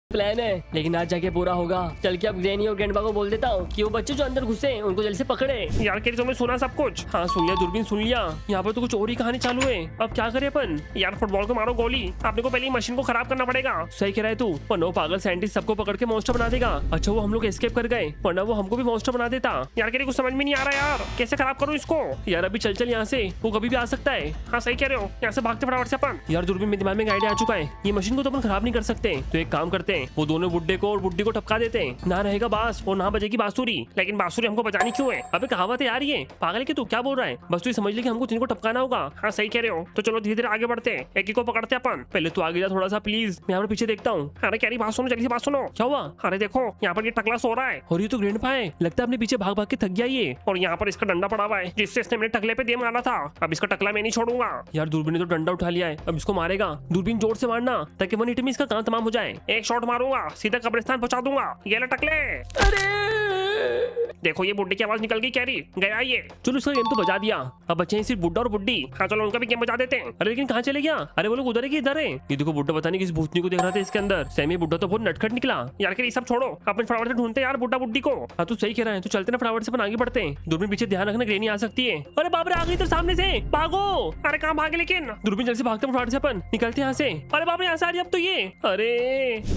Plan है, लेकिन आज जाके पूरा होगा। चल के अब ग्रैनी और ग्रैंडपा को बोल देता हूँ कि वो बच्चे जो अंदर घुसे हैं उनको जल्दी से पकड़े। यार केरी तुमने सुना सब कुछ? हाँ सुन लिया, दूरबीन सुन लिया। यहाँ पर तो कुछ और ही कहानी चालू है। अब क्या करे अपन? यार फुटबॉल को मारो गोली, आपने को पहले मशीन को खराब करना पड़ेगा। सही कह रहा है तू, वरना वो पागल साइंटिस्ट सबको पकड़ के मॉन्स्टर बना देगा। अच्छा वो हम लोग एस्केप कर गए, वरना वो हमको भी मॉन्स्टर बना देता। यार केरी कुछ समझ में नहीं आ रहा यार, कैसे खराब करूँ इसको? यार अभी चल चल यहाँ से, वो कभी भी आ सकता है। हाँ सही कह रहे हो, यहाँ से भागते फटाफट से अपन। यार दूरबीन मेरे दिमाग में आइडिया आ चुका है, ये मशीन को तो अपन खराब नहीं कर सकते। तो एक काम करते हैं, वो दोनों बुड्ढे को और बुड्ढी को टपका देते हैं। ना रहेगा बांस और ना बजेगी बांसुरी। लेकिन बांसुरी हमको बजानी क्यों है? अबे कहावत है यार, ये पागल है कि तू क्या बोल रहा है? बस तू समझ ले कि हमको तीन को टपकाना होगा। हाँ सही कह रहे हो, तो चलो धीरे धीरे आगे बढ़ते हैं, एक को पकड़ते हैं अपन। पहले तू आगे जा थोड़ा सा प्लीज, मैं यहाँ पीछे देखता हूँ। अरे क्या बात सुनो, जल्दी से बात सुनो। क्या हुआ? अरे देखो यहाँ पर ये टकला सो रहा है और ये तो ग्रैंडपा है। लगता है अपने पीछे भाग भाग के थक गया ये। और यहाँ पर इसका डंडा पड़ा हुआ है जिससे इसने मेरे टकले पे दे मारा था। अब इसका टकला मैं नहीं छोड़ूंगा। यार दूरबीन ने तो डंडा उठा लिया है, अब इसको मारेगा। दूरबीन जोर से मारना ताकि 1 हिट में इसका काम तमाम हो जाए। एक शॉट मारूंगा, सीधा कब्रिस्तान पहुंचा दूंगा। ये ले टकले। देखो ये बुड्ढे की आवाज निकल गई, कैरी गया ये। चलो इसका गेम तो बजा दिया, अब बच्चे हैं सिर्फ बुड्ढा और बुड्ढी। हाँ चलो उनका भी गेम बजा देते हैं। अरे लेकिन कहाँ चले गया? अरे वो लोग उधर है कि इधर है? ये देखो बुड्ढा पता नहीं किस भूतनी को देख रहा था इसके अंदर। सैमी बुड्ढा तो बहुत नटखट निकला। यार कैरी सब छोड़ो, अपन फटाफट से ढूंढते यार बुड्ढा बुड्ढी को। हाँ तू सही कह रहा है, तो चलते ना फटाफट से अपन आगे बढ़ते हैं। दूरबीन पीछे ध्यान रखना, ग्रैनी आ सकती है। अरे बाप रे आ गई तो सामने से, भागो। अरे कहाँ भागे? लेकिन दूरबीन जल्दी से भागते फटाफट से अपन निकलते यहाँ से। अरे बाप रे यहाँ से आ रही अब तो ये। अरे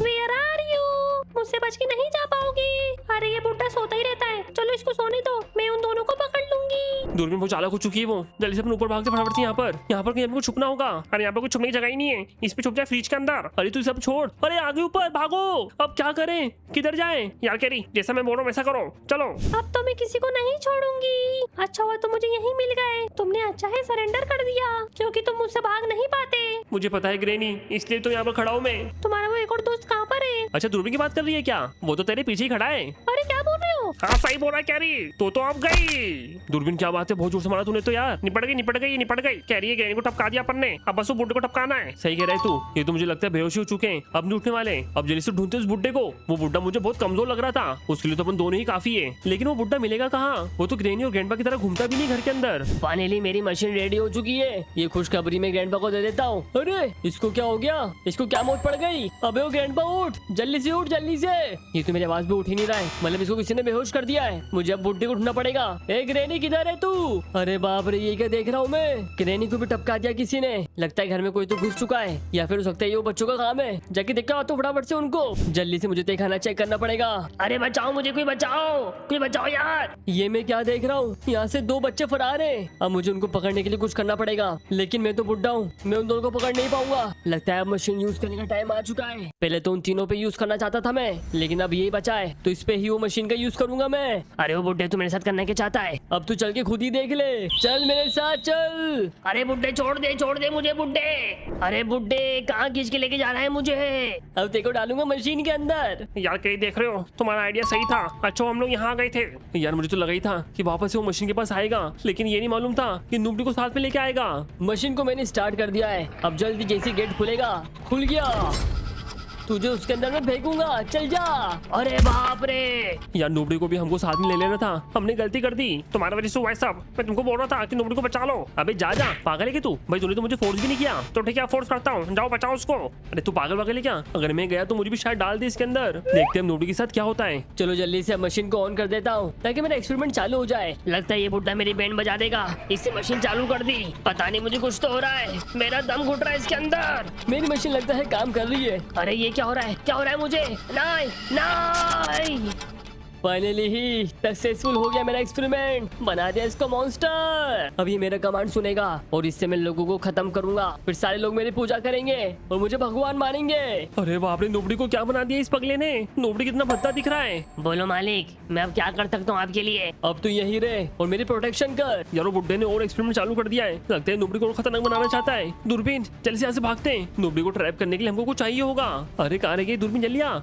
Where are you? मुझसे बच के नहीं जा पाओगी। अरे ये बुड्ढा सोता ही रहता है, चलो इसको सोने दो, मैं उन दोनों को पकड़ लूंगी। दूरबीन बहुत चालाक हो चुकी है वो। जल्दी से अपन ऊपर भागते फटाफट से। यहाँ पर कहीं हमको छुपना होगा। अरे यहाँ पर कोई छुपने की जगह ही नहीं है, इस पे छुप जाए फ्रिज के अंदर। अरे तू सब छोड़, अरे आगे ऊपर भागो। अब क्या करें, किधर जाएं? यार कैरी जैसा मैं बोल रहा हूँ वैसा करो, चलो। अब तो मैं किसी को नहीं छोड़ूंगी। अच्छा हुआ तो मुझे यहीं मिल गए, तुमने अच्छा है सरेंडर कर दिया, क्योंकि तुम मुझसे भाग नहीं पाते। मुझे पता है ग्रैनी, इसलिए तो यहाँ पर खड़ा हूँ मैं। तुम्हारा वो एक और दोस्त कहाँ पर है? अच्छा दूरबीन की बात कर रही है क्या? वो तो तेरे पीछे ही खड़ा है। अरे क्या बोल रहे हो? हाँ सही बोल रहा है कैरी, तो अब गई। दूरबीन क्या बात है, बहुत जोर से मारा तूने तो यार। निपट गई निपट गई। कैरी है, ग्रैनी को टपका दिया अपन ने, अब बस वो बुड्ढे को टपकाना है। सही कह रहा है तू, ये तो मुझे लगता है बेहोश हो चुके हैं, अब नहीं उठने वाले। अब जल्दी से ढूंढते उस बुड्ढे को। वो बुड्ढा मुझे बहुत कमजोर लग रहा था, उसके लिए तो अपन दोनों ही काफी है। लेकिन वो बुड्ढा मिलेगा कहाँ? वो तो ग्रैनी और ग्रैंडपा की तरह घूमता भी नहीं घर के अंदर। फाइनली मेरी मशीन रेडी हो चुकी है, ये खुशखबरी मैं ग्रैंडपा को दे देता हूँ। अरे इसको क्या हो गया? इसको क्या मौत पड़ गई? अबे वो ग्रैंडपा उठ, जल्दी से उठ जल्दी से। ये तो मेरी आवाज भी उठ ही नहीं रहा है, मतलब इसको किसी ने बेहोश कर दिया है। मुझे अब बुड्ढे को उठना पड़ेगा। ए ग्रैनी किधर है तू? अरे बाप रे ये क्या देख रहा हूँ मैं? ग्रैनी को भी टपका दिया किसी ने। लगता है घर में कोई तो घुस चुका है, या फिर हो सकता है ये वो बच्चों का काम है। जाके देख तो फटाफट से उनको, जल्दी से मुझे खाना चेक करना पड़ेगा। अरे बचाओ मुझे, कोई बचाओ यार। ये मैं क्या देख रहा हूँ? यहाँ से 2 बच्चे फरार हैं। अब मुझे उनको पकड़ने के लिए कुछ करना पड़ेगा, लेकिन मैं तो बुड्ढा हूँ, मैं उन दोनों को पकड़ नहीं पाऊंगा। लगता है अब मशीन यूज करने का टाइम आ चुका है। पहले तो उन तीनों पे यूज करना चाहता था मैं, लेकिन अब यही बचा है, तो इस पे ही वो मशीन का यूज करूंगा मैं। अरे वो बुड्ढे तू मेरे साथ करने के चाहता है? अब तू चल के खुद ही देख ले, चल मेरे साथ चल। अरे बुड्ढे छोड़ दे मुझे बुड्ढे। अरे बुड्ढे कहाँ खींच के लेके जा रहा है मुझे? अब तेरे को डालूंगा मशीन के अंदर। यार कहीं देख रहे हो, तुम्हारा आइडिया सही था। अच्छा हम लोग यहाँ आ गए थे। यार मुझे तो लगा ही था कि वापस से वो मशीन के पास आएगा, लेकिन ये नहीं मालूम था कि नूबड़ी को साथ में लेके आएगा। मशीन को मैंने स्टार्ट कर दिया है, अब जल्दी जैसे गेट खुलेगा, खुल गया, तुझे उसके अंदर मैं फेंकूंगा, चल जा। अरे बाप रे यार नूबड़ी को भी हमको साथ में ले लेना था, हमने गलती कर दी। तुम्हारा वजह से हुआ है सब। मैं तुमको बोल रहा था कि नूबड़ी को बचा लो। अबे जा पागल है कि तू? भाई तूने तो मुझे फोर्स भी नहीं किया, तो ठीक है फोर्स करता हूँ, जाओ बचाओ उसको। अरे तू पागल है क्या? अगर मैं गया तो मुझे भी शायद डाल दे इसके अंदर। देखते हैं नूबड़ी के साथ क्या होता है। चलो जल्दी से मशीन को ऑन कर देता हूँ ताकि मेरा एक्सपेरिमेंट चालू हो जाए। लगता है ये बुड्ढा मेरी बैंड बजा देगा, इससे मशीन चालू कर दी। पता नहीं मुझे कुछ तो हो रहा है, मेरा दम घुट रहा है इसके अंदर। मेरी मशीन लगता है काम कर रही है। अरे ये क्या हो रहा है मुझे? नहीं फाइनली ही सक्सेसफुल हो गया मेरा एक्सपेरिमेंट, बना दिया इसको मॉन्स्टर। अब ये मेरा कमांड सुनेगा और इससे मैं लोगों को खत्म करूंगा, फिर सारे लोग मेरी पूजा करेंगे और मुझे भगवान मानेंगे। अरे बाप रे नूबड़ी को क्या बना दिया इस पगले ने? नूबड़ी कितना भद्दा दिख रहा है। बोलो मालिक, मैं अब क्या कर सकता हूँ आपके लिए? अब तू यही रहे और मेरी प्रोटेक्शन कर। यार वो बुड्ढे ने और एक्सपेरिमेंट चालू कर दिया है, लगता है नूबड़ी को और खतरनाक बनाना चाहता है। दूरबीन जल्दी से यहाँ से भागते हैं, नूबड़ी को ट्रैप करने के लिए हमको कुछ चाहिए होगा। अरे कहाँ रह गई दूरबीन? जल्दी आ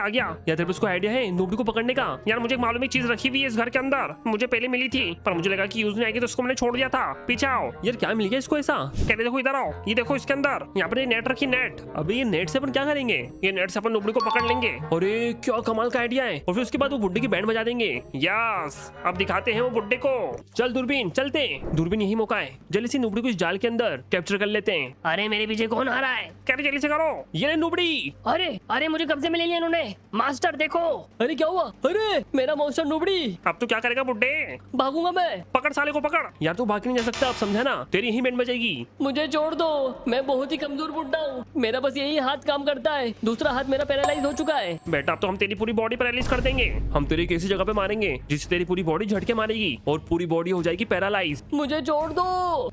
गया। या तेरे पास कोई आइडिया है नूबड़ी को पकड़ने का? यार मुझे मालूम एक चीज रखी हुई है इस घर के अंदर, मुझे पहले मिली थी पर मुझे लगा कि यूज नहीं आएगी तो उसको मैंने छोड़ दिया था। पीछे आओ। यार क्या मिल गया इसको ऐसा? कहते देखो इधर आओ, ये देखो इसके अंदर यहाँ पर नेट रखी, नेट। अबे ये नेट से अपन क्या करेंगे? ये नेट से अपन नुबड़ी को पकड़ लेंगे। अरे क्या कमाल का आइडिया है। और फिर उसके बाद वो बुड्ढे की बैंड बजा देंगे। यस, अब दिखाते हैं वो बुड्ढे को। चल दूरबीन चलते हैं। दूरबीन यही मौका है, जल्दी से नुबड़ी को इस जाल के अंदर कैप्चर कर लेते हैं। अरे मेरे पीछे कौन आ रहा है? कह रहे जल्दी से करो। ये ले नुबड़ी। अरे अरे मुझे कब्जे में ले लिया इन्होंने। मास्टर देखो। अरे क्या हुआ? अरे मेरा मॉन्स्टर नुबड़ी। अब तू क्या करेगा बुड्ढे? भागूंगा मैं। पकड़ साले को पकड़। यार तू भाग नहीं जा सकता, अब समझा ना, तेरी ही बैंड बजेगी। मुझे छोड़ दो, मैं बहुत ही कमजोर बुड्ढा हूँ। मेरा बस यही हाथ काम करता है, दूसरा हाथ मेरा पैरालाइज हो चुका है। बेटा अब तो हम तेरी पूरी बॉडी पैरालाइज कर देंगे। हम तेरी एक ऐसी जगह पे मारेंगे जिससे तेरी पूरी बॉडी झटके मारेगी और पूरी बॉडी हो जाएगी पैरालाइज। मुझे छोड़ दो।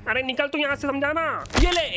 अरे निकल तू यहाँ से, समझाना। ये ले।